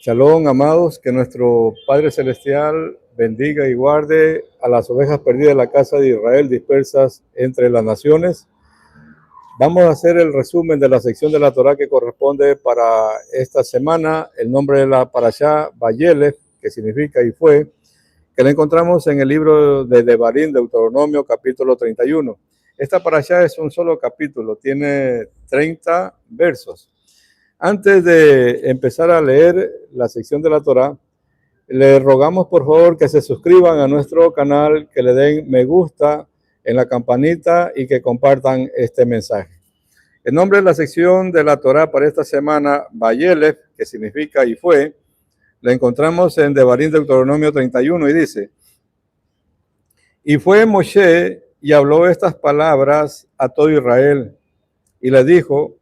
Shalom, amados, que nuestro Padre Celestial bendiga y guarde a las ovejas perdidas de la casa de Israel dispersas entre las naciones. Vamos a hacer el resumen de la sección de la Torá que corresponde para esta semana. El nombre de la parashá, Vayelef, que significa y fue, que la encontramos en el libro de Devarim, Deuteronomio, capítulo 31. Esta parashá es un solo capítulo, tiene 30 versos. Antes de empezar a leer la sección de la Torá, le rogamos por favor que se suscriban a nuestro canal, que le den me gusta en la campanita y que compartan este mensaje. El nombre de la sección de la Torá para esta semana, Vayelef, que significa y fue, la encontramos en Devarim Deuteronomio 31 y dice: y fue Moshe y habló estas palabras a todo Israel y le dijo: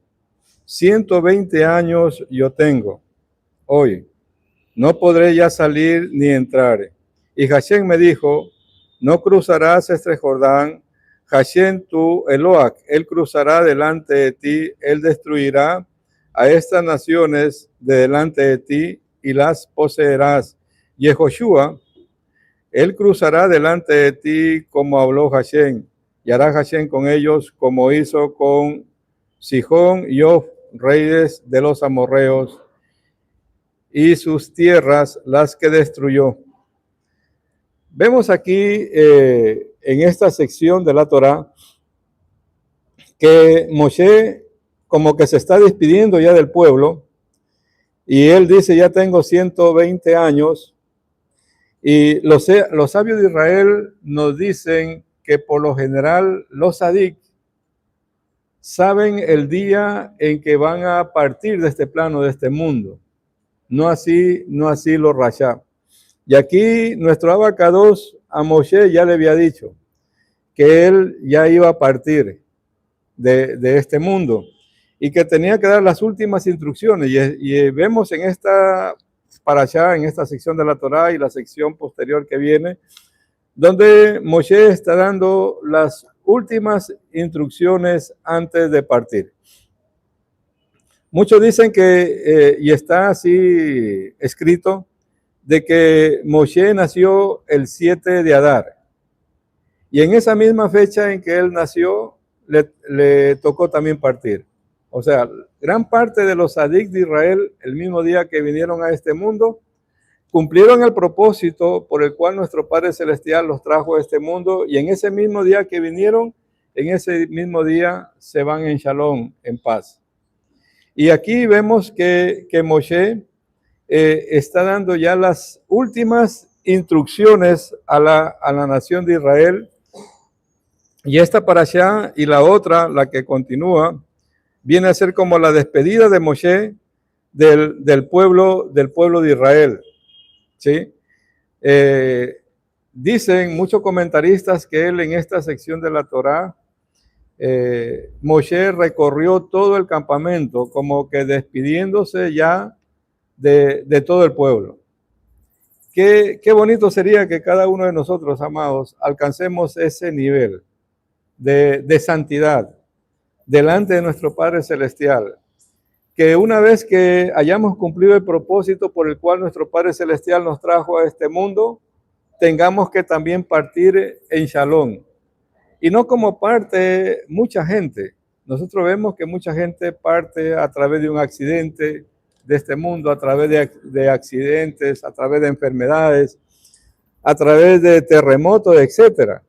120 años yo tengo hoy, no podré ya salir ni entrar. Y Hashem me dijo: no cruzarás este Jordán. Hashem tu Eloach, él cruzará delante de ti, él destruirá a estas naciones de delante de ti y las poseerás. Yehoshua, él cruzará delante de ti como habló Hashem, y hará Hashem con ellos como hizo con Sihón y Og, reyes de los amorreos, y sus tierras las que destruyó. Vemos aquí en esta sección de la Torá que Moshe como que se está despidiendo ya del pueblo y él dice: ya tengo 120 años. Y los sabios de Israel nos dicen que por lo general los sadik saben el día en que van a partir de este plano, de este mundo. No así los Rasha. Y aquí nuestro Abacados a Moshe ya le había dicho que él ya iba a partir de este mundo y que tenía que dar las últimas instrucciones. Y vemos en esta parashá, en esta sección de la Torá y la sección posterior que viene, donde Moshe está dando las últimas instrucciones antes de partir. Muchos dicen que, y está así escrito, de que Moshe nació el 7 de Adar. Y en esa misma fecha en que él nació, le tocó también partir. O sea, gran parte de los sadik de Israel, el mismo día que vinieron a este mundo, cumplieron el propósito por el cual nuestro Padre Celestial los trajo a este mundo, y en ese mismo día que vinieron, en ese mismo día se van en shalom, en paz. Y aquí vemos que Moshe está dando ya las últimas instrucciones a la nación de Israel. Y esta parashá y la otra, la que continúa, viene a ser como la despedida de Moshe del pueblo de Israel. ¿Sí? Dicen muchos comentaristas que él en esta sección de la Torá, Moshe recorrió todo el campamento como que despidiéndose ya de todo el pueblo. Qué bonito sería que cada uno de nosotros, amados, alcancemos ese nivel de santidad delante de nuestro Padre Celestial. Que una vez que hayamos cumplido el propósito por el cual nuestro Padre Celestial nos trajo a este mundo, tengamos que también partir en shalom. Y no como parte mucha gente. Nosotros vemos que mucha gente parte a través de un accidente de este mundo, a través de accidentes, a través de enfermedades, a través de terremotos, etc.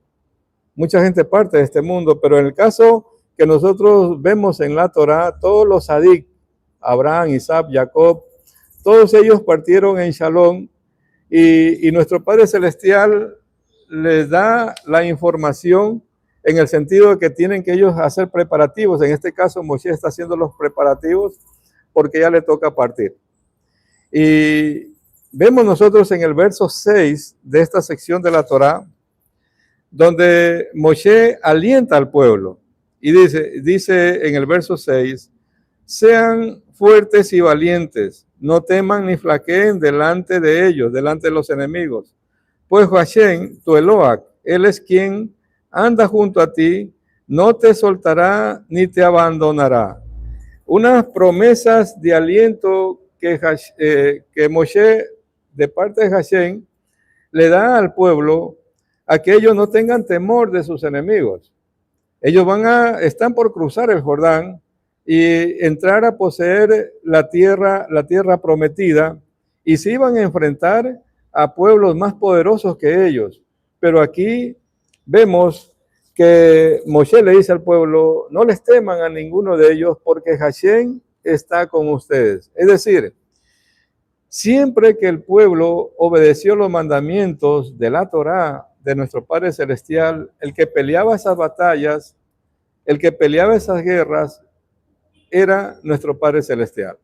Mucha gente parte de este mundo, pero en el caso que nosotros vemos en la Torá, todos los sadik, Abraham, Isaac, Jacob, todos ellos partieron en shalom, y nuestro Padre Celestial les da la información en el sentido de que tienen que ellos hacer preparativos. En este caso, Moshe está haciendo los preparativos porque ya le toca partir. Y vemos nosotros en el verso 6 de esta sección de la Torá, donde Moshe alienta al pueblo y dice en el verso 6: sean fuertes y valientes, no teman ni flaqueen delante de ellos, delante de los enemigos. Pues Hashem, tu Eloach, él es quien anda junto a ti, no te soltará ni te abandonará. Unas promesas de aliento que Moshe, de parte de Hashem, le da al pueblo a que ellos no tengan temor de sus enemigos. Ellos están por cruzar el Jordán y entrar a poseer la tierra prometida, y se iban a enfrentar a pueblos más poderosos que ellos. Pero aquí vemos que Moshe le dice al pueblo, no les teman a ninguno de ellos porque Hashem está con ustedes. Es decir, siempre que el pueblo obedeció los mandamientos de la Torá de nuestro Padre Celestial, el que peleaba esas batallas, el que peleaba esas guerras, era nuestro Padre Celestial.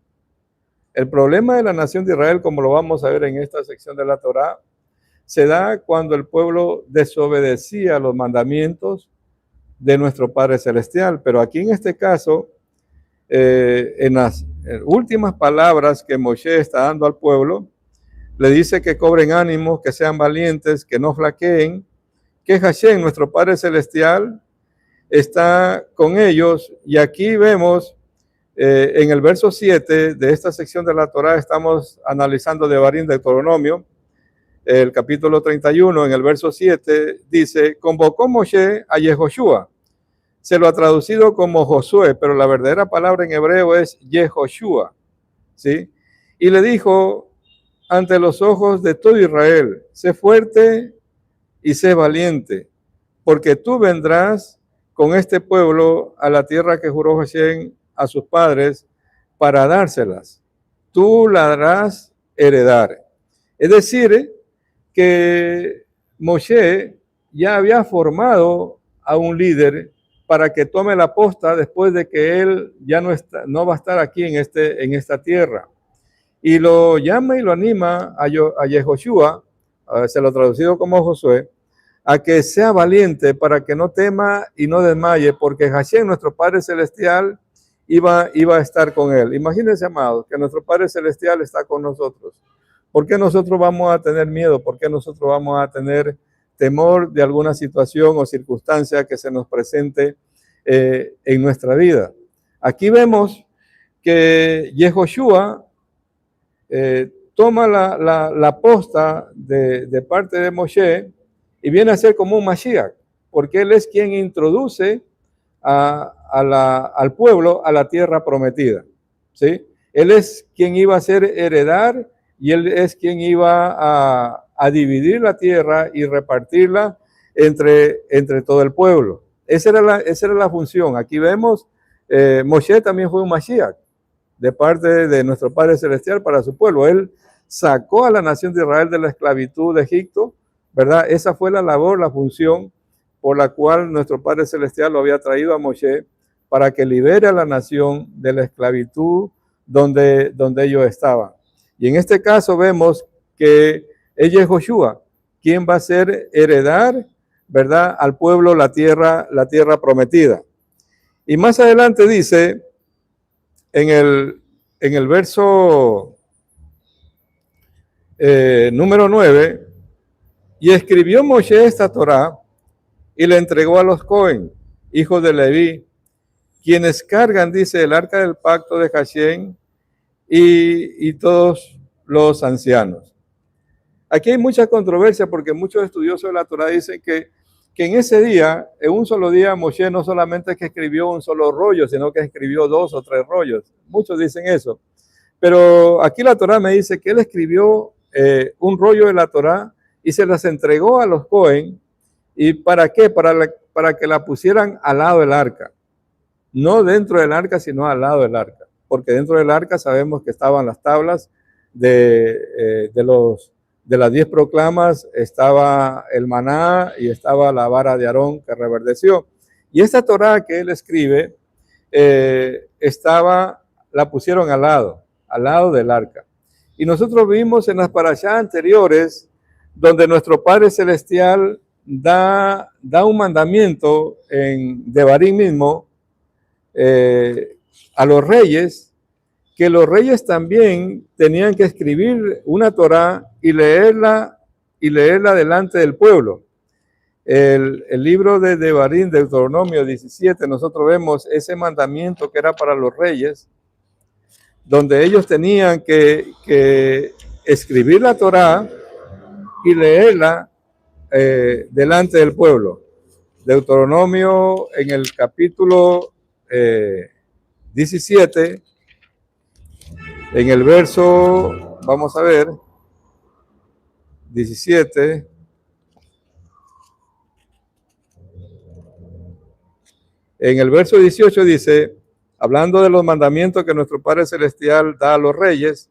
El problema de la nación de Israel, como lo vamos a ver en esta sección de la Torá, se da cuando el pueblo desobedecía los mandamientos de nuestro Padre Celestial. Pero aquí en este caso, en las últimas palabras que Moshe está dando al pueblo, le dice que cobren ánimo, que sean valientes, que no flaqueen, que Hashem, nuestro Padre Celestial, está con ellos. Y aquí vemos en el verso 7 de esta sección de la Torá, estamos analizando Devarim, Deuteronomio, el capítulo 31, en el verso 7, dice, convocó Moshe a Yehoshua. Se lo ha traducido como Josué, pero la verdadera palabra en hebreo es Yehoshua, ¿sí? Y le dijo ante los ojos de todo Israel, sé fuerte y sé valiente, porque tú vendrás con este pueblo a la tierra que juró Hashem a sus padres para dárselas. Tú la harás heredar. Es decir, que Moshe ya había formado a un líder para que tome la posta después de que él ya no va a estar aquí en esta tierra. Y lo llama y lo anima a Yehoshua, se lo ha traducido como Josué, a que sea valiente para que no tema y no desmaye, porque Hashem, nuestro Padre Celestial, iba a estar con él. Imagínense, amados, que nuestro Padre Celestial está con nosotros. ¿Por qué nosotros vamos a tener miedo? ¿Por qué nosotros vamos a tener temor de alguna situación o circunstancia que se nos presente en nuestra vida? Aquí vemos que Yehoshua toma la posta de parte de Moshe y viene a ser como un Mashiach, porque él es quien introduce al pueblo a la tierra prometida, ¿sí? Él es quien iba a hacer heredar y él es quien iba a dividir la tierra y repartirla entre todo el pueblo. Esa era la función. Aquí vemos, Moshe también fue un Mashiach de parte de nuestro Padre Celestial para su pueblo. Él sacó a la nación de Israel de la esclavitud de Egipto, ¿verdad? Esa fue la labor, la función por la cual nuestro Padre Celestial lo había traído a Moshe, para que libere a la nación de la esclavitud donde ellos estaban. Y en este caso vemos que ella es Joshua, quien va a ser heredar, ¿verdad?, al pueblo la tierra prometida. Y más adelante dice, en el verso número 9, y escribió Moshe esta Torá y le entregó a los Cohen, hijos de Leví, quienes cargan, dice, el arca del pacto de Hashem y todos los ancianos. Aquí hay mucha controversia porque muchos estudiosos de la Torá dicen que en ese día, en un solo día, Moshe no solamente es que escribió un solo rollo, sino que escribió 2 o 3 rollos. Muchos dicen eso. Pero aquí la Torá me dice que él escribió un rollo de la Torá y se las entregó a los Cohen. ¿Y para qué? Para que la pusieran al lado del arca. No dentro del arca, sino al lado del arca. Porque dentro del arca sabemos que estaban las tablas de las 10 proclamas, estaba el maná y estaba la vara de Aarón que reverdeció. Y esta Torá que él escribe, la pusieron al lado del arca. Y nosotros vimos en las parashas anteriores, donde nuestro Padre Celestial da un mandamiento en Devarim mismo a los reyes, que los reyes también tenían que escribir una Torá y leerla delante del pueblo. El libro de Devarim, Deuteronomio 17, nosotros vemos ese mandamiento que era para los reyes, donde ellos tenían que escribir la Torá y leerla delante del pueblo. Deuteronomio en el capítulo 17, en el verso, vamos a ver, 17. En el verso 18 dice, hablando de los mandamientos que nuestro Padre Celestial da a los reyes,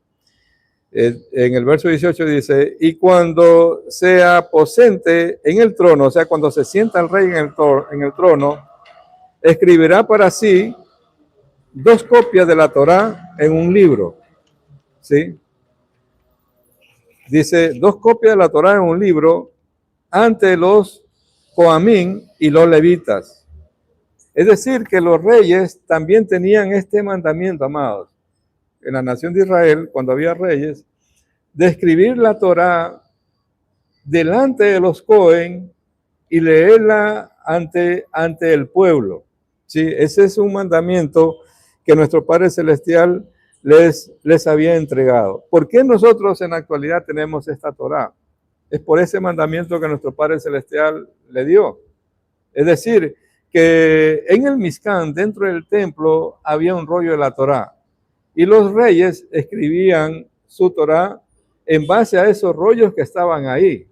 en el verso 18 dice, y cuando se aposente en el trono, o sea, cuando se sienta el rey en el trono, escribirá para sí 2 copias de la Torá en un libro, ¿sí? Dice, 2 copias de la Torá en un libro ante los Coamín y los levitas. Es decir, que los reyes también tenían este mandamiento, amados, en la nación de Israel, cuando había reyes, de escribir la Torá delante de los Cohen y leerla ante el pueblo. ¿Sí? Ese es un mandamiento que nuestro Padre Celestial les había entregado. ¿Por qué nosotros en la actualidad tenemos esta Torá? Es por ese mandamiento que nuestro Padre Celestial le dio. Es decir, que en el Mishkan, dentro del templo, había un rollo de la Torá. Y los reyes escribían su Torá en base a esos rollos que estaban ahí.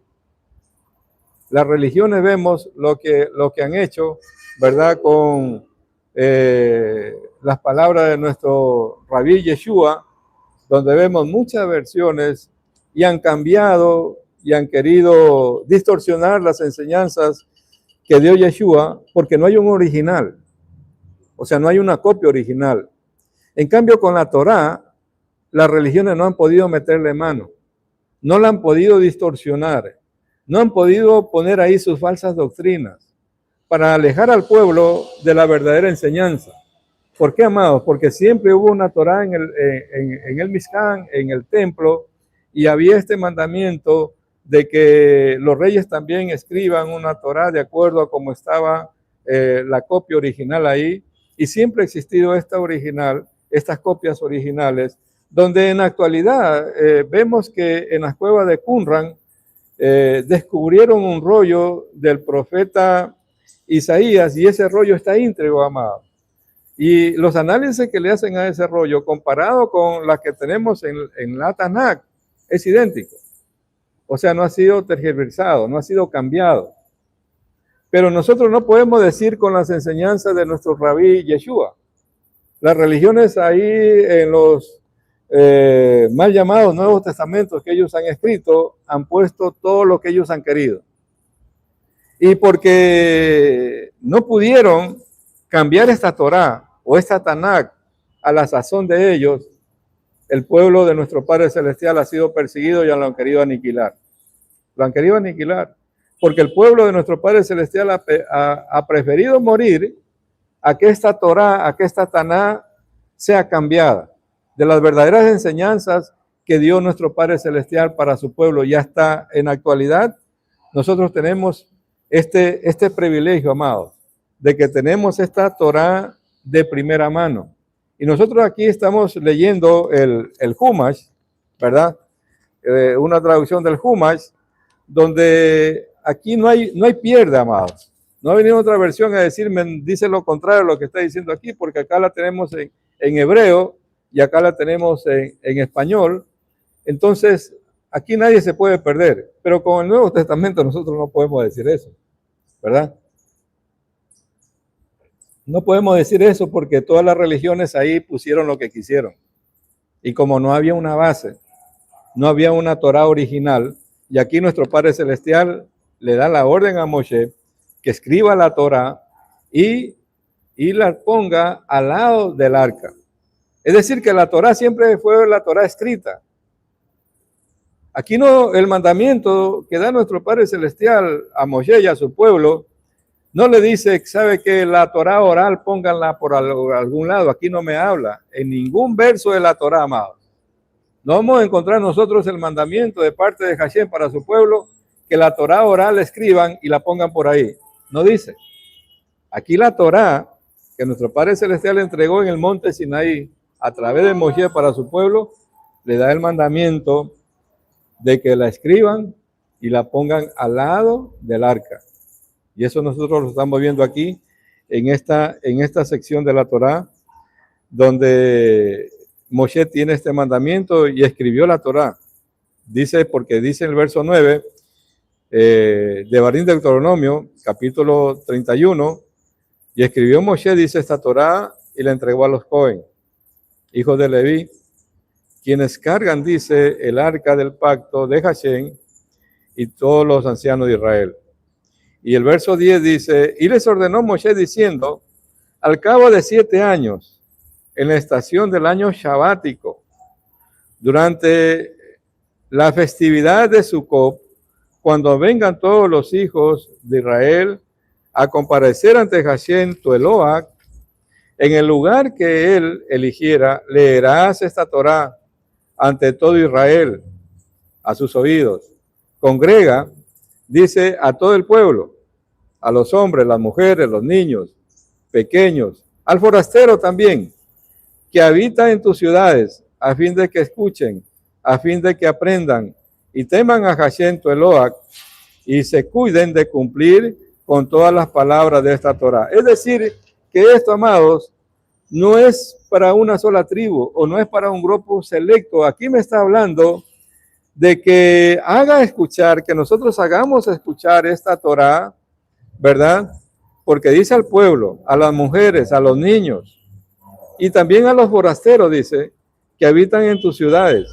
Las religiones vemos lo que han hecho, ¿verdad? Con las palabras de nuestro Rabí Yeshua, donde vemos muchas versiones y han cambiado y han querido distorsionar las enseñanzas que dio Yeshua, porque no hay un original. O sea, no hay una copia original. En cambio, con la Torá, las religiones no han podido meterle mano, no la han podido distorsionar, no han podido poner ahí sus falsas doctrinas para alejar al pueblo de la verdadera enseñanza. ¿Por qué, amados? Porque siempre hubo una Torá en el Mishkan, en el templo, y había este mandamiento de que los reyes también escriban una Torá de acuerdo a cómo estaba la copia original ahí, y siempre ha existido esta original, estas copias originales, donde en la actualidad vemos que en las cuevas de Qumran descubrieron un rollo del profeta Isaías, y ese rollo está íntegro, amado. Y los análisis que le hacen a ese rollo, comparado con la que tenemos en la Tanakh, es idéntico. O sea, no ha sido tergiversado, no ha sido cambiado. Pero nosotros no podemos decir con las enseñanzas de nuestro Rabí Yeshua. Las religiones ahí en los mal llamados Nuevos Testamentos que ellos han escrito, han puesto todo lo que ellos han querido. Y porque no pudieron cambiar esta Torá o esta Tanakh a la sazón de ellos, el pueblo de nuestro Padre Celestial ha sido perseguido y lo han querido aniquilar. Lo han querido aniquilar. Porque el pueblo de nuestro Padre Celestial ha preferido morir a que esta Torá, a que esta Tanakh sea cambiada de las verdaderas enseñanzas que dio nuestro Padre Celestial para su pueblo. Ya está en la actualidad. Nosotros tenemos este privilegio, amados, de que tenemos esta Torá de primera mano. Y nosotros aquí estamos leyendo el Humash, ¿verdad? Una traducción del Humash, donde aquí no hay pierde, amados. No ha venido otra versión a decirme, dice lo contrario a lo que está diciendo aquí, porque acá la tenemos en hebreo y acá la tenemos en español. Entonces, aquí nadie se puede perder. Pero con el Nuevo Testamento nosotros no podemos decir eso, ¿verdad? No podemos decir eso porque todas las religiones ahí pusieron lo que quisieron. Y como no había una base, no había una Torá original, y aquí nuestro Padre Celestial le da la orden a Moshe que escriba la Torá y la ponga al lado del arca. Es decir, que la Torá siempre fue la Torá escrita. Aquí no, el mandamiento que da nuestro Padre Celestial a Moshe y a su pueblo, no le dice, sabe que la Torá oral pónganla por algún lado. Aquí no me habla en ningún verso de la Torá, amados. No vamos a encontrar nosotros el mandamiento de parte de Hashem para su pueblo que la Torá oral la escriban y la pongan por ahí. No dice. Aquí la Torá que nuestro Padre Celestial entregó en el monte Sinaí a través de Moshe para su pueblo, le da el mandamiento de que la escriban y la pongan al lado del arca. Y eso nosotros lo estamos viendo aquí en esta sección de la Torá, donde Moshe tiene este mandamiento y escribió la Torá. Dice, porque dice en el verso 9 de Devarim de Deuteronomio, capítulo 31, y escribió Moshe, dice, esta Torá y la entregó a los Cohen, hijos de Leví, quienes cargan, dice, el arca del pacto de Hashem y todos los ancianos de Israel. Y el verso 10 dice, y les ordenó Moshe diciendo, al cabo de 7 años, en la estación del año shabático, durante la festividad de Sukkot, cuando vengan todos los hijos de Israel a comparecer ante Hashem tu Eloah, en el lugar que él eligiera, leerás esta Torá ante todo Israel, a sus oídos. Congrega, dice, a todo el pueblo, a los hombres, las mujeres, los niños, pequeños, al forastero también, que habita en tus ciudades, a fin de que escuchen, a fin de que aprendan y teman a Hashem tu Eloah y se cuiden de cumplir con todas las palabras de esta Torá. Es decir, que esto, amados, no es para una sola tribu o no es para un grupo selecto. Aquí me está hablando de que haga escuchar, que nosotros hagamos escuchar esta Torá, ¿verdad? Porque dice al pueblo, a las mujeres, a los niños y también a los forasteros, dice, que habitan en tus ciudades,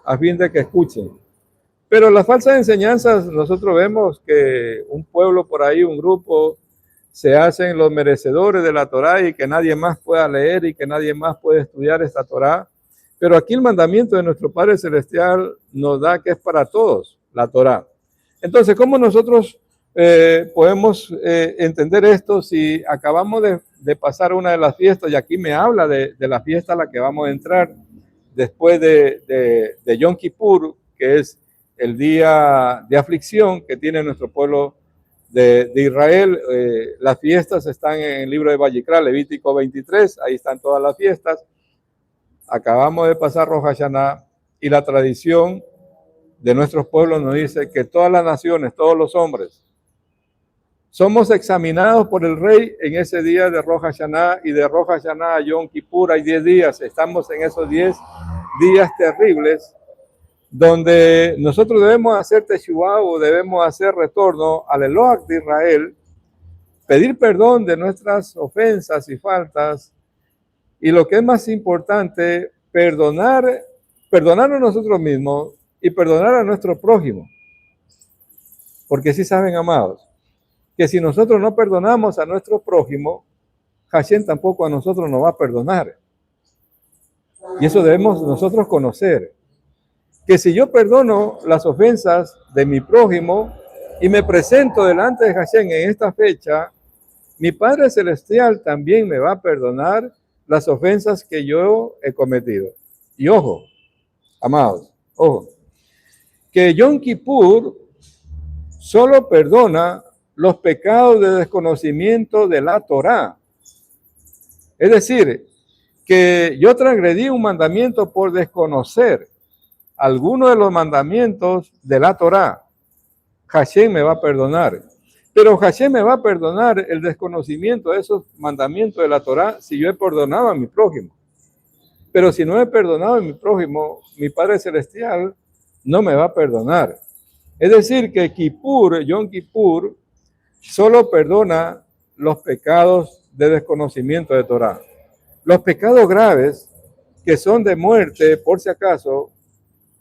a fin de que escuchen. Pero las falsas enseñanzas, nosotros vemos que un pueblo por ahí, un grupo, se hacen los merecedores de la Torá y que nadie más pueda leer y que nadie más puede estudiar esta Torá. Pero aquí el mandamiento de nuestro Padre Celestial nos da que es para todos la Torá. Entonces, ¿cómo nosotros podemos entender esto si acabamos de pasar una de las fiestas? Y aquí me habla de la fiesta a la que vamos a entrar después de Yom Kippur, que es el día de aflicción que tiene nuestro pueblo de Israel. Las fiestas están en el libro de Vayikra, Levítico 23, ahí están todas las fiestas. Acabamos de pasar Rosh Hashanah y la tradición de nuestros pueblos nos dice que todas las naciones, todos los hombres, somos examinados por el rey en ese día de Rosh Hashanah, y de Rosh Hashanah a Yom Kippur hay 10 días. Estamos en esos 10 días terribles donde nosotros debemos hacer teshuvah o debemos hacer retorno al Eloah de Israel, pedir perdón de nuestras ofensas y faltas, y lo que es más importante, perdonarnos a nosotros mismos y perdonar a nuestro prójimo. Porque sí saben, amados, que si nosotros no perdonamos a nuestro prójimo, Hashem tampoco a nosotros nos va a perdonar. Y eso debemos nosotros conocer. Que si yo perdono las ofensas de mi prójimo y me presento delante de Hashem en esta fecha, mi Padre Celestial también me va a perdonar las ofensas que yo he cometido. Y ojo, amados, ojo, que Yom Kippur solo perdona los pecados de desconocimiento de la Torá. Es decir, que yo transgredí un mandamiento por desconocer alguno de los mandamientos de la Torá. Hashem me va a perdonar. Pero Hashem me va a perdonar el desconocimiento de esos mandamientos de la Torá si yo he perdonado a mi prójimo. Pero si no he perdonado a mi prójimo, mi Padre Celestial no me va a perdonar. Es decir, que Yom Kippur, solo perdona los pecados de desconocimiento de Torá. Los pecados graves, que son de muerte, por si acaso,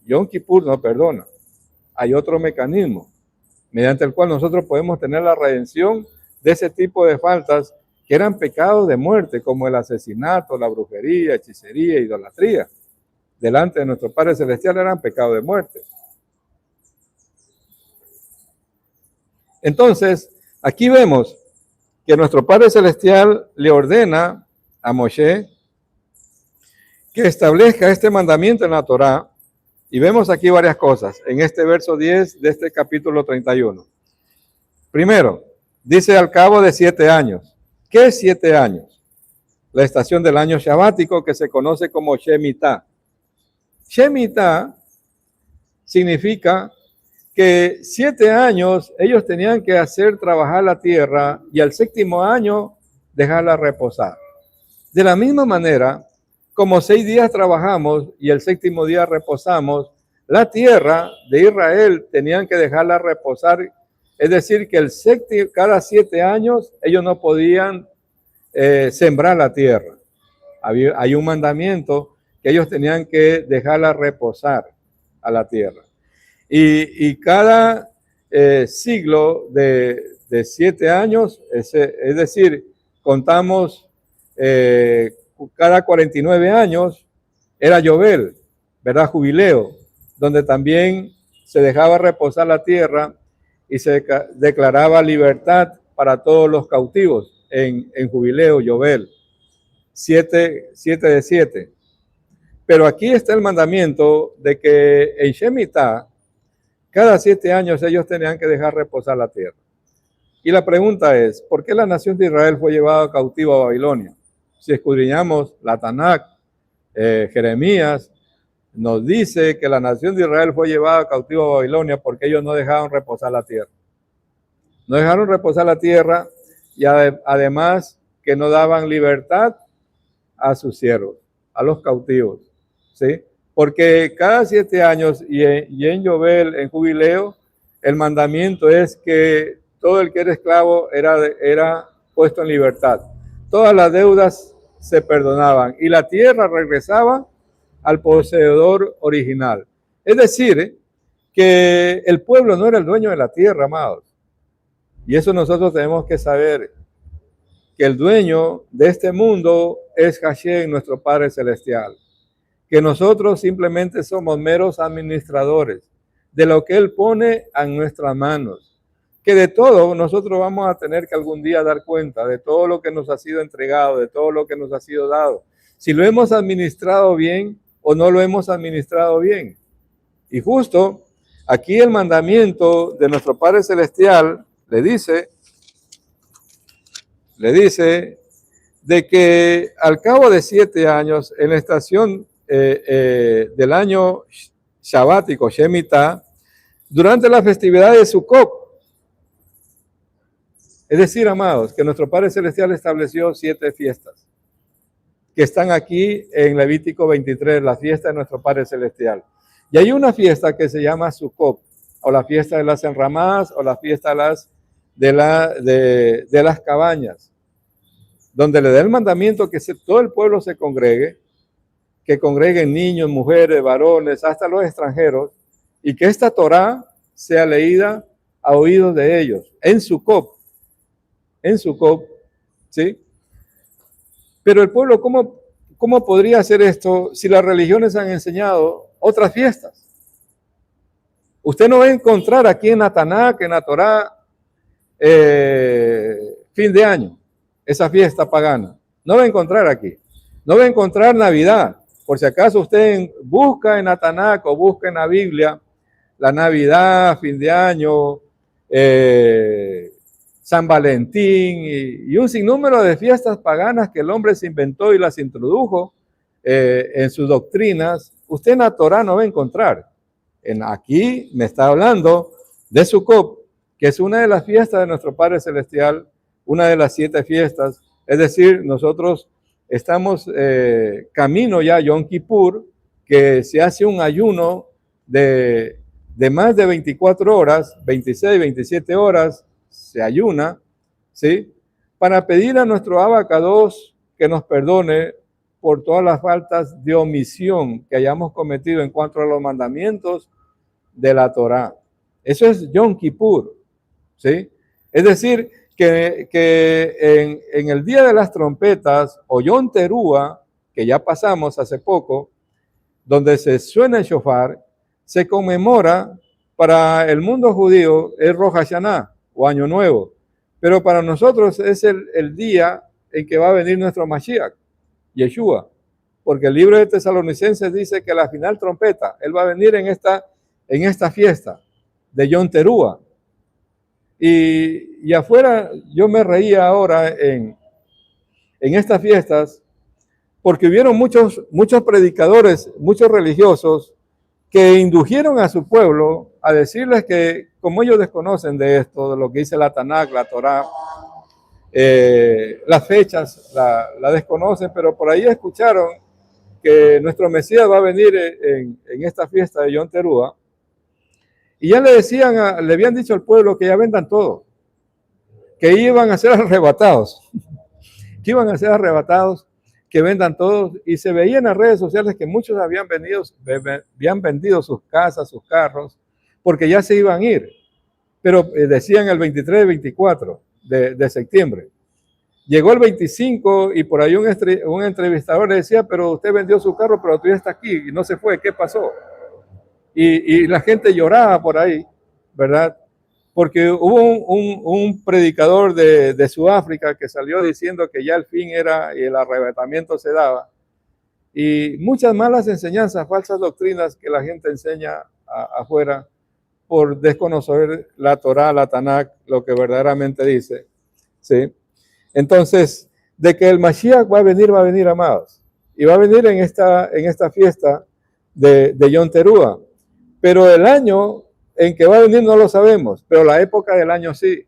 Yom Kippur no perdona. Hay otro mecanismo mediante el cual nosotros podemos tener la redención de ese tipo de faltas que eran pecados de muerte, como el asesinato, la brujería, hechicería, idolatría. Delante de nuestro Padre Celestial eran pecados de muerte. Entonces, aquí vemos que nuestro Padre Celestial le ordena a Moshe que establezca este mandamiento en la Torá. Y vemos aquí varias cosas en este verso 10 de este capítulo 31. Primero, dice al cabo de 7 años. ¿Qué es 7 años? la estación del año sabático que se conoce como Shemitah. Shemitah significa que 7 años ellos tenían que hacer trabajar la tierra y al 7º año dejarla reposar. De la misma manera, como 6 días trabajamos y el 7º día reposamos, la tierra de Israel tenían que dejarla reposar. Es decir, que cada 7 años ellos no podían sembrar la tierra. Hay un mandamiento que ellos tenían que dejarla reposar a la tierra. Y cada siglo de 7 años, es decir, contamos cada 49 años, era Yobel, ¿verdad? Jubileo, donde también se dejaba reposar la tierra y se declaraba libertad para todos los cautivos en jubileo, Yobel, 7 de 7. Pero aquí está el mandamiento de que en Shemitah, cada 7 años ellos tenían que dejar reposar la tierra. Y la pregunta es, ¿por qué la nación de Israel fue llevada cautiva a Babilonia? Si escudriñamos la Tanakh, Jeremías, nos dice que la nación de Israel fue llevada cautiva a Babilonia porque ellos no dejaron reposar la tierra. No dejaron reposar la tierra y además que no daban libertad a sus siervos, a los cautivos, ¿sí? Porque cada 7 años y en Yobel, en jubileo, el mandamiento es que todo el que era esclavo era puesto en libertad. Todas las deudas se perdonaban y la tierra regresaba al poseedor original. Es decir, que el pueblo no era el dueño de la tierra, amados. Y eso nosotros tenemos que saber, que el dueño de este mundo es Hashem, nuestro Padre Celestial. Que nosotros simplemente somos meros administradores de lo que Él pone en nuestras manos. Que de todo nosotros vamos a tener que algún día dar cuenta de todo lo que nos ha sido entregado, de todo lo que nos ha sido dado. Si lo hemos administrado bien o no lo hemos administrado bien. Y justo aquí el mandamiento de nuestro Padre Celestial le dice de que al cabo de 7 años, en la estación del año sabático, Shemitah, durante la festividad de Sukkot, es decir, amados, que nuestro Padre Celestial estableció 7 fiestas que están aquí en Levítico 23, la fiesta de nuestro Padre Celestial. Y hay una fiesta que se llama Sukkot, o la fiesta de las enramadas, o la fiesta de las cabañas, donde le da el mandamiento que todo el pueblo se congregue, que congreguen niños, mujeres, varones, hasta los extranjeros, y que esta Torá sea leída a oídos de ellos, en Sukkot, ¿sí? Pero el pueblo, ¿cómo podría hacer esto si las religiones han enseñado otras fiestas? Usted no va a encontrar aquí en la Tanakh, en la Torá, fin de año, esa fiesta pagana. No va a encontrar aquí. No va a encontrar Navidad. Por si acaso usted busca en la Tanakh o busca en la Biblia la Navidad, fin de año, San Valentín y un sinnúmero de fiestas paganas que el hombre se inventó y las introdujo en sus doctrinas. Usted en la Torá no va a encontrar. Aquí me está hablando de Sukkot, que es una de las fiestas de nuestro Padre Celestial, una de las 7 fiestas. Es decir, nosotros estamos camino ya a Yom Kippur, que se hace un ayuno de más de 24 horas, 26, 27 horas, se ayuna, ¿sí? Para pedir a nuestro Abacados que nos perdone por todas las faltas de omisión que hayamos cometido en cuanto a los mandamientos de la Torá. Eso es Yom Kippur, ¿sí? Es decir, que en el día de las trompetas, o Yom Teruah, que ya pasamos hace poco, donde se suena el shofar, se conmemora para el mundo judío el Rosh Hashanah, o Año Nuevo, pero para nosotros es el día en que va a venir nuestro Mashiach, Yeshua, porque el libro de Tesalonicenses dice que la final trompeta, él va a venir en esta fiesta de Yom Teruah. Y afuera yo me reía ahora en en estas fiestas, porque hubieron muchos predicadores, muchos religiosos, que indujeron a su pueblo a decirles que, como ellos desconocen de esto, de lo que dice la Tanakh, la Torá, las fechas la desconocen, pero por ahí escucharon que nuestro Mesías va a venir en esta fiesta de Yom Teruah, y ya le decían, le habían dicho al pueblo que ya vendan todo, que iban a ser arrebatados, que iban a ser arrebatados, que vendan todos, y se veía en las redes sociales que muchos habían vendido sus casas, sus carros, porque ya se iban a ir, pero decían el 23, 24 de septiembre. Llegó el 25 y por ahí un entrevistador le decía, pero usted vendió su carro, pero todavía está aquí y no se fue, ¿qué pasó? Y la gente lloraba por ahí, ¿verdad? Porque hubo un predicador de Sudáfrica que salió diciendo que ya el fin era y el arrebatamiento se daba. Y muchas malas enseñanzas, falsas doctrinas que la gente enseña afuera por desconocer la Torá, la Tanakh, lo que verdaderamente dice, ¿sí? Entonces, de que el Mashiach va a venir, amados, y va a venir en esta fiesta de Yom Teruah, pero el año en que va a venir no lo sabemos, pero la época del año sí.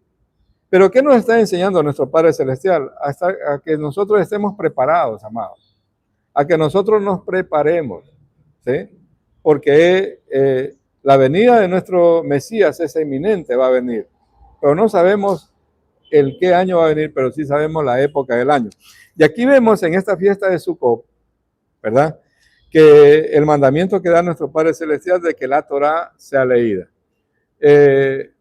Pero ¿qué nos está enseñando nuestro Padre Celestial? A que nosotros estemos preparados, amados, a que nosotros nos preparemos, ¿sí? Porque la venida de nuestro Mesías es inminente, va a venir, pero no sabemos el qué año va a venir, pero sí sabemos la época del año. Y aquí vemos en esta fiesta de Sukkot, ¿verdad?, que el mandamiento que da nuestro Padre Celestial de que la Torá sea leída.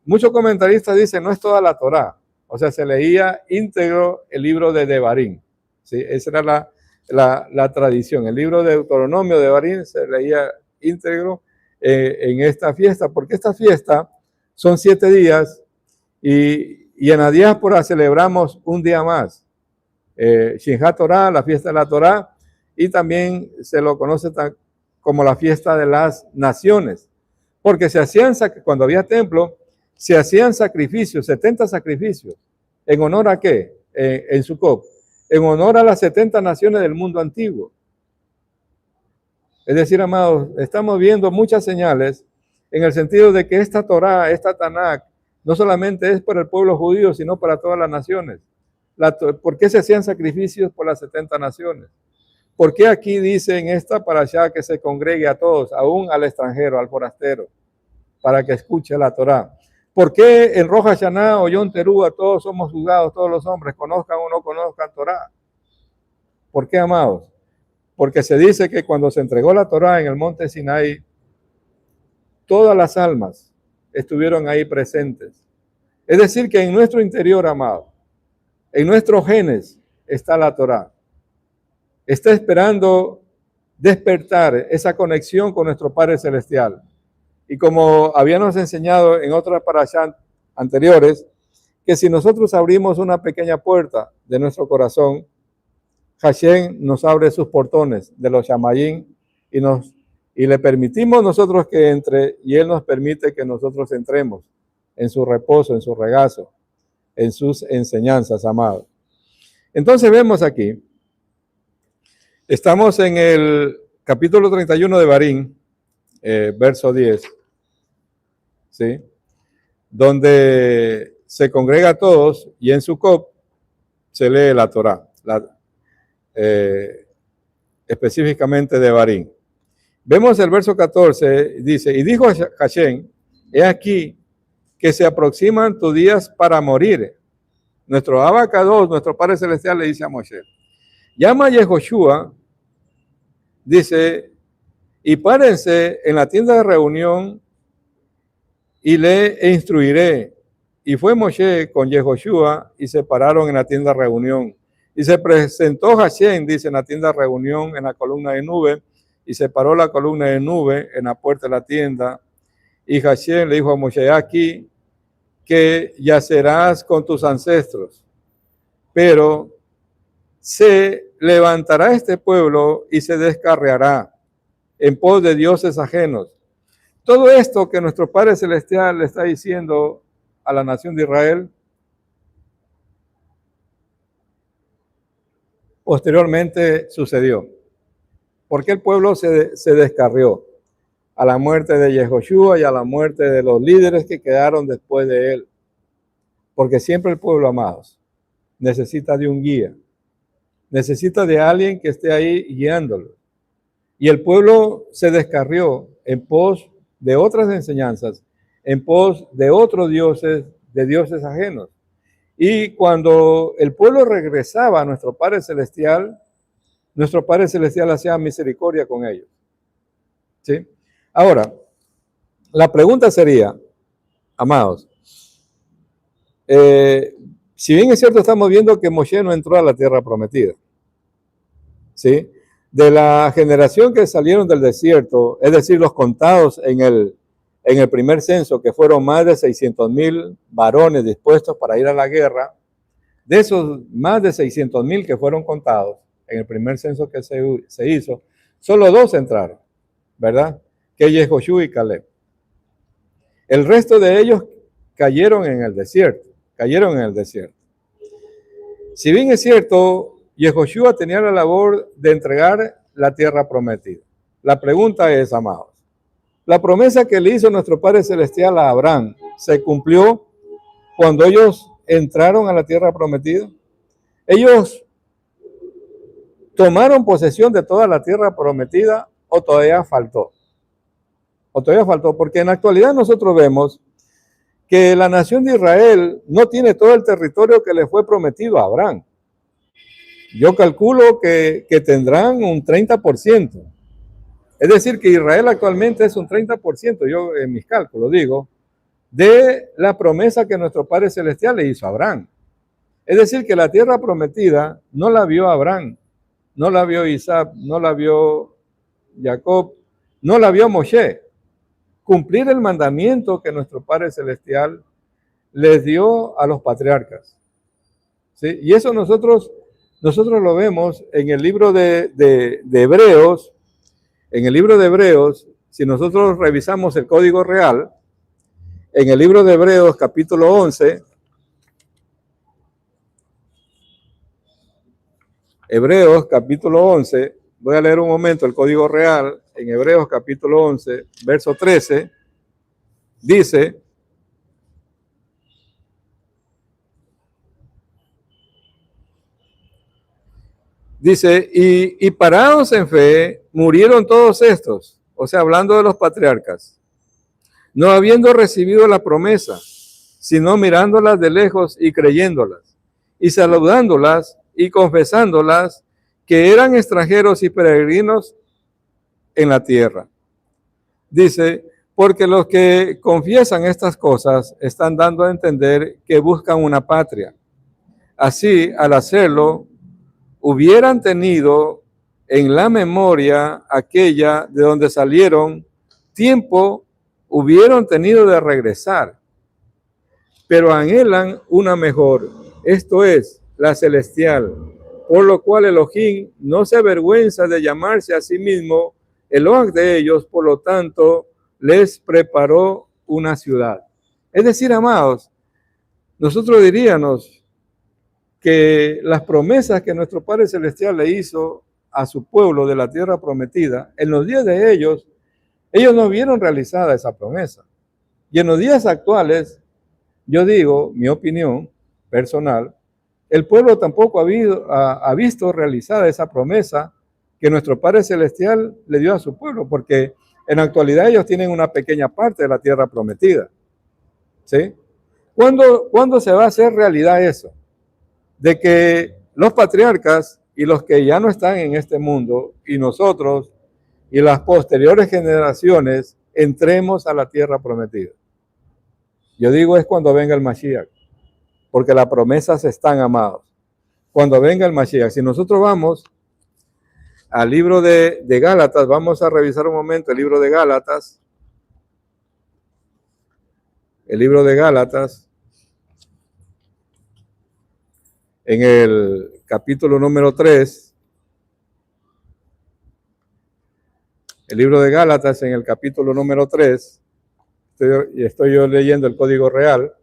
Muchos comentaristas dicen, no es toda la Torá, o sea, se leía íntegro el libro de Devarim, ¿sí? Esa era la tradición. El libro de Deuteronomio de Devarim se leía íntegro en esta fiesta, porque esta fiesta son 7 días y en la diáspora celebramos un día más. Simchat Torah, la fiesta de la Torá, y también se lo conoce como la fiesta de las naciones, porque cuando había templo, se hacían sacrificios, 70 sacrificios. ¿En honor a qué? En Sukkot. En honor a las 70 naciones del mundo antiguo. Es decir, amados, estamos viendo muchas señales en el sentido de que esta Torá, esta Tanakh, no solamente es para el pueblo judío, sino para todas las naciones. ¿Por qué se hacían sacrificios por las 70 naciones? ¿Por qué aquí dice en esta parashá que se congregue a todos, aún al extranjero, al forastero, para que escuche la Torá? ¿Por qué en Rosh Hashaná o Yom Teruah todos somos juzgados, todos los hombres, conozcan o no conozcan Torá? ¿Por qué, amados? Porque se dice que cuando se entregó la Torá en el monte Sinaí, todas las almas estuvieron ahí presentes. Es decir, que en nuestro interior, amado, en nuestros genes está la Torá. Está esperando despertar esa conexión con nuestro Padre Celestial. Y como habíamos enseñado en otras parashá anteriores, que si nosotros abrimos una pequeña puerta de nuestro corazón, Hashem nos abre sus portones de los Shamayim y le permitimos nosotros que entre, y Él nos permite que nosotros entremos en su reposo, en su regazo, en sus enseñanzas, amados. Entonces vemos aquí, estamos en el capítulo 31 de Barín, verso 10, ¿sí?, donde se congrega a todos y en Sukkot se lee la Torá, específicamente de Barín. Vemos el verso 14, dice, y dijo Hashem, he aquí que se aproximan tus días para morir. Nuestro Abacados, nuestro Padre Celestial, le dice a Moshe, llama a Yehoshua, dice, y párense en la tienda de reunión y le instruiré. Y fue Moshe con Yehoshua y se pararon en la tienda de reunión. Y se presentó Hashem, dice, en la tienda de reunión, en la columna de nube, y se paró la columna de nube en la puerta de la tienda. Y Hashem le dijo a Moshe, aquí que yacerás con tus ancestros, pero se levantará este pueblo y se descarriará en pos de dioses ajenos. Todo esto que nuestro Padre Celestial le está diciendo a la nación de Israel, posteriormente sucedió. ¿Por qué el pueblo se descarrió? A la muerte de Yehoshua y a la muerte de los líderes que quedaron después de él. Porque siempre el pueblo, amados, necesita de un guía. Necesita de alguien que esté ahí guiándolo. Y el pueblo se descarrió en pos de otras enseñanzas, en pos de otros dioses, de dioses ajenos. Y cuando el pueblo regresaba a nuestro Padre Celestial hacía misericordia con ellos. ¿Sí? Ahora, la pregunta sería, amados, si bien es cierto, estamos viendo que Moshe no entró a la tierra prometida, ¿sí? De la generación que salieron del desierto, es decir, los contados en el primer censo, que fueron más de 600,000 varones dispuestos para ir a la guerra, de esos más de 600,000 que fueron contados en el primer censo que se hizo, solo 2 entraron, ¿verdad? Que es Yehoshua y Caleb. El resto de ellos cayeron en el desierto. Si bien es cierto, Yehoshua tenía la labor de entregar la tierra prometida. La pregunta es, amados, ¿la promesa que le hizo nuestro Padre Celestial a Abraham se cumplió cuando ellos entraron a la tierra prometida? ¿Ellos tomaron posesión de toda la tierra prometida o todavía faltó? Porque en la actualidad nosotros vemos que la nación de Israel no tiene todo el territorio que le fue prometido a Abraham. Yo calculo que tendrán un 30%. Es decir, que Israel actualmente es un 30%, yo en mis cálculos digo, de la promesa que nuestro Padre Celestial le hizo a Abraham. Es decir, que la tierra prometida no la vio Abraham, no la vio Isaac, no la vio Jacob, no la vio Moshe. Cumplir el mandamiento que nuestro Padre Celestial les dio a los patriarcas. ¿Sí? Y eso nosotros lo vemos en el libro de Hebreos. En el libro de Hebreos, si nosotros revisamos el Código Real, en el libro de Hebreos capítulo 11, Hebreos capítulo 11, voy a leer un momento el Código Real, en Hebreos capítulo 11, verso 13, dice: y parados en fe, murieron todos estos, o sea, hablando de los patriarcas, no habiendo recibido la promesa, sino mirándolas de lejos y creyéndolas, y saludándolas y confesándolas que eran extranjeros y peregrinos en la tierra. Dice, porque los que confiesan estas cosas están dando a entender que buscan una patria. Así, al hacerlo, hubieran tenido en la memoria aquella de donde salieron, tiempo hubieron tenido de regresar, pero anhelan una mejor, esto es, la celestial, por lo cual Elohim no se avergüenza de llamarse a sí mismo Elohim de ellos, por lo tanto, les preparó una ciudad. Es decir, amados, nosotros diríamos que las promesas que nuestro Padre Celestial le hizo a su pueblo de la tierra prometida, en los días de ellos no vieron realizada esa promesa. Y en los días actuales, yo digo, mi opinión personal, el pueblo tampoco ha visto realizada esa promesa que nuestro Padre Celestial le dio a su pueblo, porque en la actualidad ellos tienen una pequeña parte de la tierra prometida. ¿Sí? ¿Cuándo se va a hacer realidad eso? De que los patriarcas y los que ya no están en este mundo, y nosotros y las posteriores generaciones, entremos a la tierra prometida. Yo digo es cuando venga el Mashiach, porque las promesas están, amados. Cuando venga el Mashiach, si nosotros vamos al libro de Gálatas, vamos a revisar un momento el libro de Gálatas. El libro de Gálatas, en el capítulo número 3, el libro de Gálatas en el capítulo número 3, estoy yo leyendo el Código Real,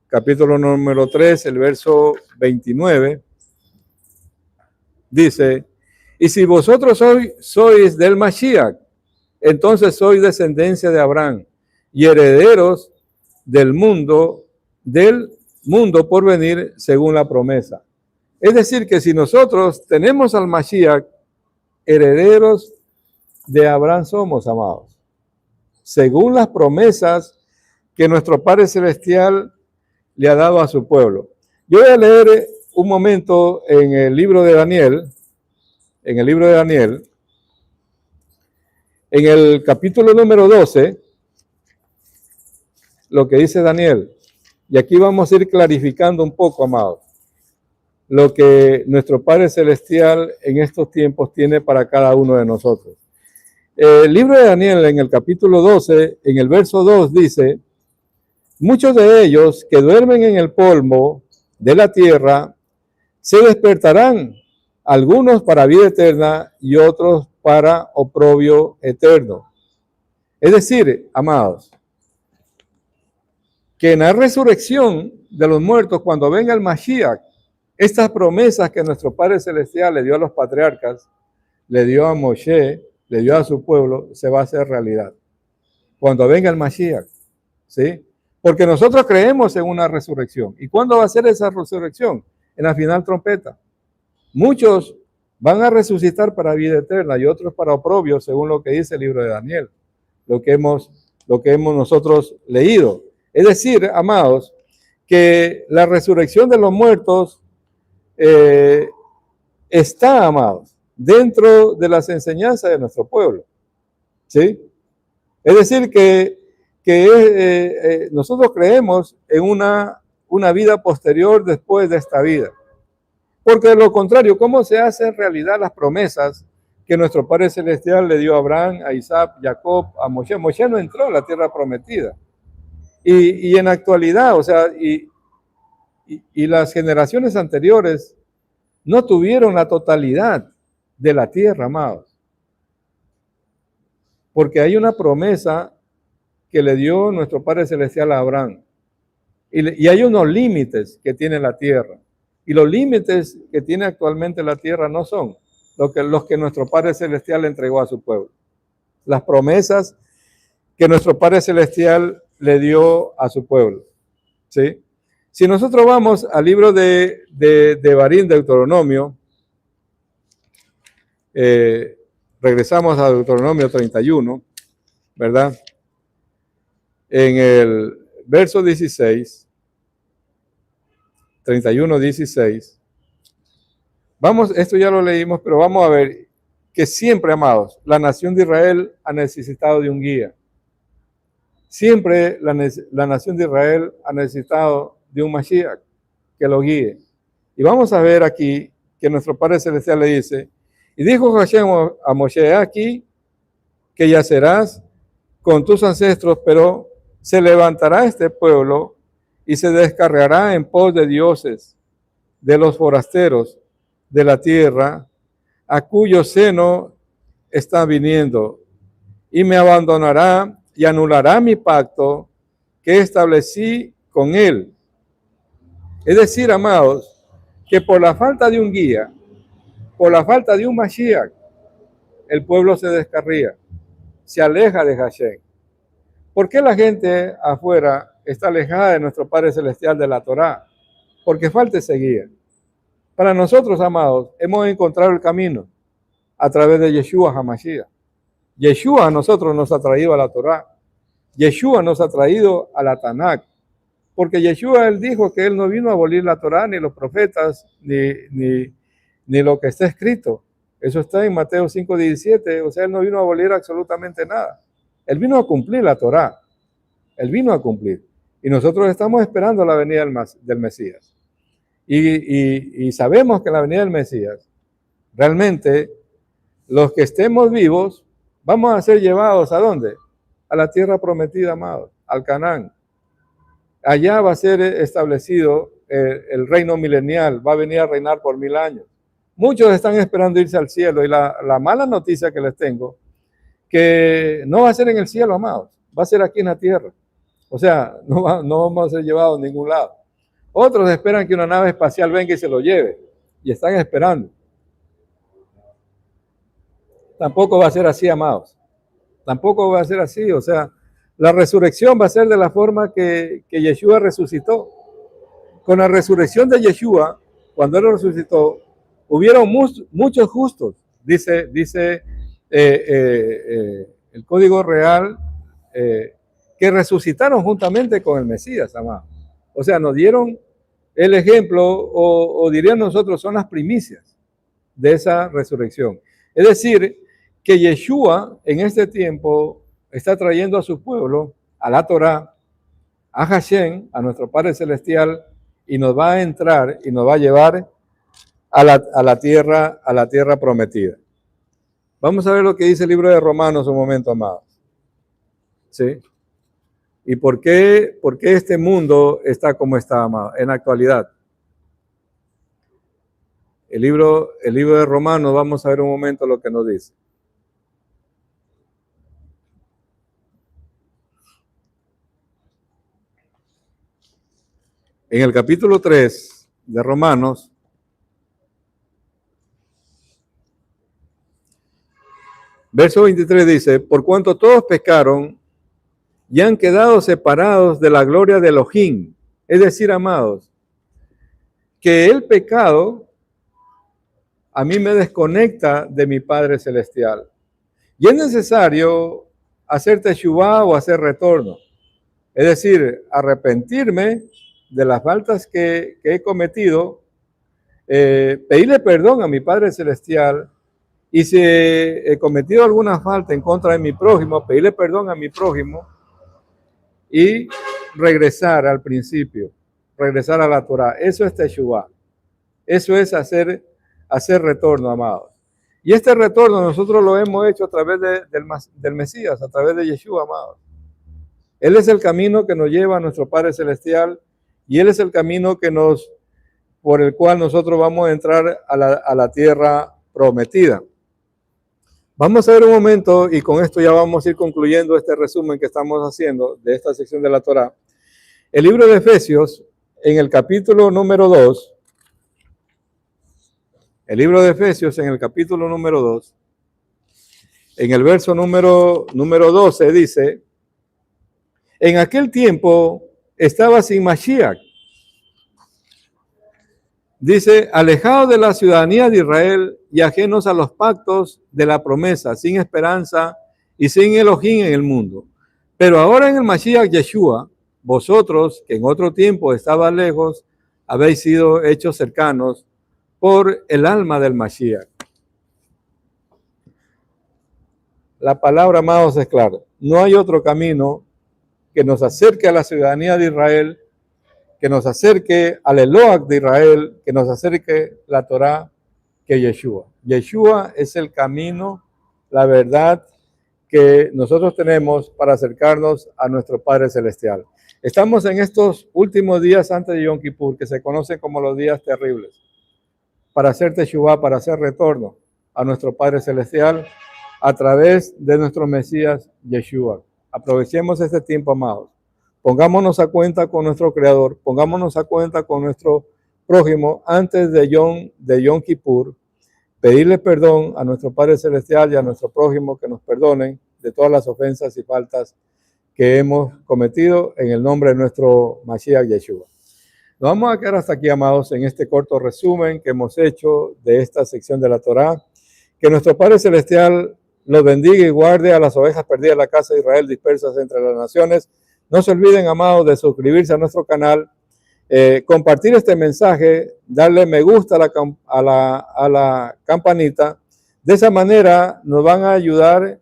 capítulo número 3, el verso 29, dice, y si vosotros sois del Mashiach, entonces sois descendencia de Abraham y herederos del mundo por venir según la promesa. Es decir, que si nosotros tenemos al Mashiach, herederos de Abraham somos, amados, según las promesas que nuestro Padre Celestial le ha dado a su pueblo. Yo voy a leer un momento en el libro de Daniel, en el capítulo número 12, lo que dice Daniel. Y aquí vamos a ir clarificando un poco, amados, lo que nuestro Padre Celestial en estos tiempos tiene para cada uno de nosotros. El libro de Daniel, en el capítulo 12, en el verso 2, dice, muchos de ellos que duermen en el polvo de la tierra se despertarán, algunos para vida eterna y otros para oprobio eterno. Es decir, amados, que en la resurrección de los muertos, cuando venga el Mashiach, estas promesas que nuestro Padre Celestial le dio a los patriarcas, le dio a Moshe, le dio a su pueblo, se va a hacer realidad. Cuando venga el Mashiach, ¿sí? Porque nosotros creemos en una resurrección. ¿Y cuándo va a ser esa resurrección? En la final trompeta. Muchos van a resucitar para vida eterna y otros para oprobio, según lo que dice el libro de Daniel, lo que hemos nosotros leído. Es decir, amados, que la resurrección de los muertos está, amados, dentro de las enseñanzas de nuestro pueblo. ¿Sí? Es decir, que nosotros creemos en una vida posterior después de esta vida. Porque de lo contrario, ¿cómo se hacen realidad las promesas que nuestro Padre Celestial le dio a Abraham, a Isaac, a Jacob, a Moshe? Moshe no entró a la tierra prometida. Y en la actualidad, o sea, y las generaciones anteriores no tuvieron la totalidad de la tierra, amados. Porque hay una promesa que le dio nuestro Padre Celestial a Abraham. Y hay unos límites que tiene la tierra. Y los límites que tiene actualmente la tierra no son los que nuestro Padre Celestial le entregó a su pueblo. Las promesas que nuestro Padre Celestial le dio a su pueblo. ¿Sí? Si nosotros vamos al libro de Devarim, Deuteronomio, regresamos a Deuteronomio 31, ¿verdad? En el verso 16, 31, 16. Vamos, esto ya lo leímos, pero vamos a ver que siempre, amados, la nación de Israel ha necesitado de un guía. Siempre la nación de Israel ha necesitado de un Mashiach que lo guíe. Y vamos a ver aquí que nuestro Padre Celestial le dice, y dijo Hashem a Moshe, aquí que yacerás con tus ancestros, pero se levantará este pueblo y se descarriará en pos de dioses, de los forasteros de la tierra, a cuyo seno está viniendo, y me abandonará y anulará mi pacto que establecí con él. Es decir, amados, que por la falta de un guía, por la falta de un Mashiach, el pueblo se descarría, se aleja de Hashem. ¿Por qué la gente afuera está alejada de nuestro Padre Celestial, de la Torá? Porque falta ese guía. Para nosotros, amados, hemos encontrado el camino a través de Yeshua HaMashiach. Yeshua a nosotros nos ha traído a la Torá. Yeshua nos ha traído a la Tanakh. Porque Yeshua, él dijo que él no vino a abolir la Torá, ni los profetas, ni lo que está escrito. Eso está en Mateo 5:17. O sea, él no vino a abolir absolutamente nada. Él vino a cumplir la Torá. Él vino a cumplir. Y nosotros estamos esperando la venida del Mesías. Y sabemos que en la venida del Mesías, realmente, los que estemos vivos, vamos a ser llevados ¿a dónde? A la tierra prometida, amados, al Canaán. Allá va a ser establecido el reino milenial, va a venir a reinar por 1000 años. Muchos están esperando irse al cielo y la mala noticia que les tengo, que no va a ser en el cielo, amados, va a ser aquí en la tierra. O sea, no vamos a ser llevados a ningún lado. Otros esperan que una nave espacial venga y se lo lleve y están esperando. Tampoco va a ser así, amados. Tampoco va a ser así. O sea, la resurrección va a ser de la forma que Yeshua resucitó. Con la resurrección de Yeshua, cuando Él resucitó, hubieron muchos justos, dice el Código Real, que resucitaron juntamente con el Mesías, amado. O sea, nos dieron el ejemplo, o dirían nosotros, son las primicias de esa resurrección. Es decir, que Yeshua en este tiempo está trayendo a su pueblo, a la Torá, a Hashem, a nuestro Padre Celestial, y nos va a entrar y nos va a llevar a la tierra prometida. Vamos a ver lo que dice el libro de Romanos un momento, amados. ¿Sí? ¿Y por qué este mundo está como está, amado, en la actualidad? El libro de Romanos, vamos a ver un momento lo que nos dice. En el capítulo 3 de Romanos, verso 23 dice, por cuanto todos pecaron y han quedado separados de la gloria de Elohim. Es decir, amados, que el pecado a mí me desconecta de mi Padre Celestial. Y es necesario hacer teshuvá o hacer retorno. Es decir, arrepentirme de las faltas que he cometido, pedirle perdón a mi Padre Celestial, y si he cometido alguna falta en contra de mi prójimo, pedirle perdón a mi prójimo y regresar al principio, regresar a la Torah. Eso es teshuvá. Eso es hacer retorno, amados. Y este retorno nosotros lo hemos hecho a través del Mesías, a través de Yeshua, amados. Él es el camino que nos lleva a nuestro Padre Celestial, y Él es el camino por el cual nosotros vamos a entrar a la tierra prometida. Vamos a ver un momento, y con esto ya vamos a ir concluyendo este resumen que estamos haciendo de esta sección de la Torá. El libro de Efesios, en el capítulo número 2, el libro de Efesios, en el capítulo número 2, en el verso número 12, dice, en aquel tiempo estaba sin Mashiach. Dice, alejados de la ciudadanía de Israel y ajenos a los pactos de la promesa, sin esperanza y sin Elohim en el mundo. Pero ahora en el Mashiach Yeshua, vosotros, que en otro tiempo estabais lejos, habéis sido hechos cercanos por el alma del Mashiach. La palabra, amados, es clara. No hay otro camino que nos acerque a la ciudadanía de Israel, que nos acerque al Eloach de Israel, que nos acerque la Torá, que Yeshua. Yeshua es el camino, la verdad que nosotros tenemos para acercarnos a nuestro Padre Celestial. Estamos en estos últimos días antes de Yom Kippur, que se conocen como los días terribles, para hacer teshuvá, para hacer retorno a nuestro Padre Celestial a través de nuestro Mesías Yeshua. Aprovechemos este tiempo, amados. Pongámonos a cuenta con nuestro Creador, pongámonos a cuenta con nuestro prójimo antes de Yom Kippur, pedirle perdón a nuestro Padre Celestial y a nuestro prójimo, que nos perdonen de todas las ofensas y faltas que hemos cometido en el nombre de nuestro Mashiach Yeshua. Nos vamos a quedar hasta aquí, amados, en este corto resumen que hemos hecho de esta sección de la Torá. Que nuestro Padre Celestial los bendiga y guarde a las ovejas perdidas de la casa de Israel dispersas entre las naciones. No se olviden, amados, de suscribirse a nuestro canal, compartir este mensaje, darle me gusta a la campanita. De esa manera nos van a ayudar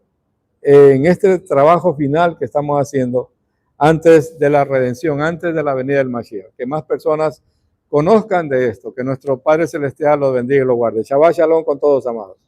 en este trabajo final que estamos haciendo antes de la redención, antes de la venida del Mashiach. Que más personas conozcan de esto, que nuestro Padre Celestial los bendiga y los guarde. Shabbat Shalom con todos, amados.